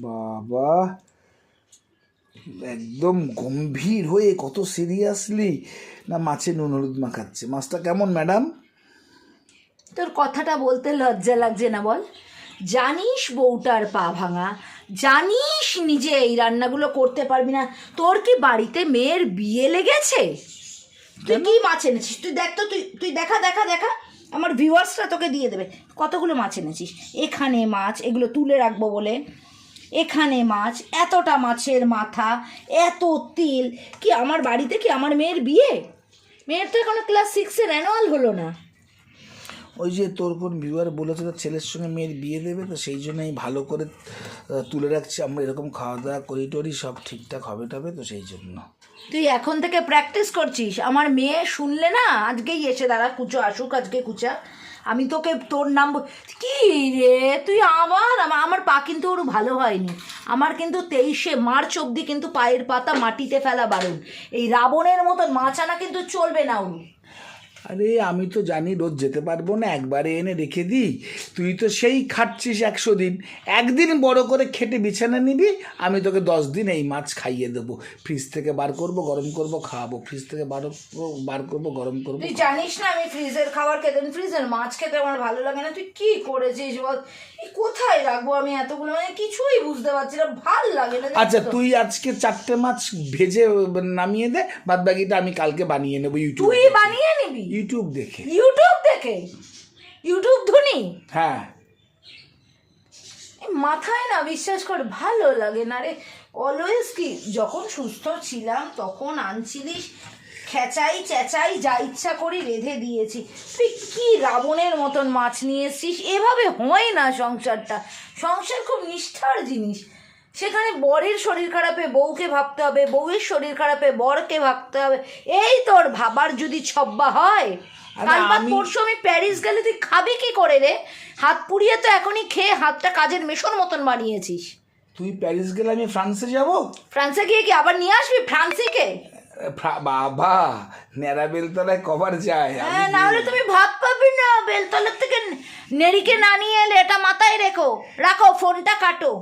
বাবা, একদম গম্ভীর হয়ে কত সিরিয়াসলি না মাছে নুন হলুদ মাখাচ্ছে। মাছটা কেমন ম্যাডাম? তোর কথাটা বলতে লজ্জা লাগছে না বল? জানিস বউটার পা ভাঙা, জানিস নিজে এই রান্নাগুলো করতে পারবি না, তোর কি বাড়িতে মেয়ের বিয়ে লেগেছে? তুই কি মাছ এনেছিস? তুই দেখ তো, তুই দেখা দেখা দেখা, আমার ভিউয়ার্সরা তোকে দিয়ে দেবে কতগুলো মাছ এনেছিস। এখানে মাছ, এগুলো তুলে রাখবো বলে, এখানে মাছ, এতটা মাছের মাথা, এত তিল। কি আমার বাড়িতে কি আমার মেয়ের বিয়ে? মেয়ের তো এখনো ক্লাস 6-এর অ্যানুয়াল হলো না। ওই যে তোর কোন ভিউয়ার বলেছে তার ছেলের সঙ্গে মেয়ের বিয়ে দেবে, তো সেই জন্যই ভালো করে তুলে রাখছি। আমরা এরকম খাওয়া দাওয়া করি টরি সব ঠিকঠাক হবে টবে, তো সেই জন্য। তুই এখন থেকে প্র্যাকটিস করছিস। আমার মেয়ে শুনলে না আজকেই এসে দাঁড়া, কুচো আসুক আজকে কুচা, আমি তোকে তোর নাম কি রে তুই আবার আমার পা কিন্তু ওর ভালো হয়নি। আমার কিন্তু 23শে মার্চ অবধি কিন্তু পায়ের পাতা মাটিতে ফেলা বারণ। এই রাবণের মতন মাছ আনা কিন্তু চলবে না ওর। আরে আমি তো জানি রোজ যেতে পারবো না, একবারে এনে রেখে দিই। তুই তো সেই খাটছিস 100 দিন, একদিন বড় করে খেটে বিছানা নিবি, আমি তোকে 10 দিন এই মাছ খাইয়ে দেবো। ফ্রিজ থেকে বার করবো, গরম করবো, খাওয়াবো। ফ্রিজ থেকে বার করবো, গরম করবো। তুই জানিস না আমি ফ্রিজের খাবার খেতে, ফ্রিজের মাছ খেতে আমার ভালো লাগে না। তুই কি করেছিস বল? এই কোথায় রাখবো আমি এতগুলো, মানে কিছুই বুঝতে পারছি না, ভাল লাগে না। আচ্ছা তুই আজকে 4টে মাছ ভেজে নামিয়ে দে, বাদ বাকিটা আমি কালকে বানিয়ে নেবো ইউটিউব। তুই বানিয়ে নিবি ইউটিউব দেখে। ইউটিউব দেখে? ইউটিউব ধুনি? হ্যাঁ। মাথায় না বিশ্বাস কর ভালো লাগে না রে। অলওয়েজ কি যখন সুস্থ ছিলাম তখন আনছিলিস, খেচাই চেঁচাই যা ইচ্ছা করি রেঁধে দিয়েছি। তুই কি রাবণের মতন মাছ নিয়ে এসছিস? এভাবে হয় না সংসারটা। সংসার খুব নিষ্ঠার জিনিস। সেখানে বরের শরীর খারাপে বউকে ভাবতে হবে, বউয়ের শরীর খারাপে বরকে ভাবতে হবে। এই তোর ভাবার যদি ছব্বা হয়। কাল বাদ পরশু আমি প্যারিস গেলে তুই খাবি কি করে রে? হাত পুড়িয়ে তো এখনই খেয়ে হাতটা কাজের মেশোর মতন বানিয়েছিস। তুই প্যারিস গেলে আমি ফ্রান্সে যাব। ফ্রান্সে গিয়ে কি আবার নিয়ে আসবি ফ্রান্সিকে? বাবা, নেড়া বেলতলায় কবার যায়। হ্যাঁ, না হলে তুমি ভাব পাবি না। বেলতলার থেকে নেড়িকে না নিয়ে এলে, এটা মাথায় রাখো, ফোনটা কাটো।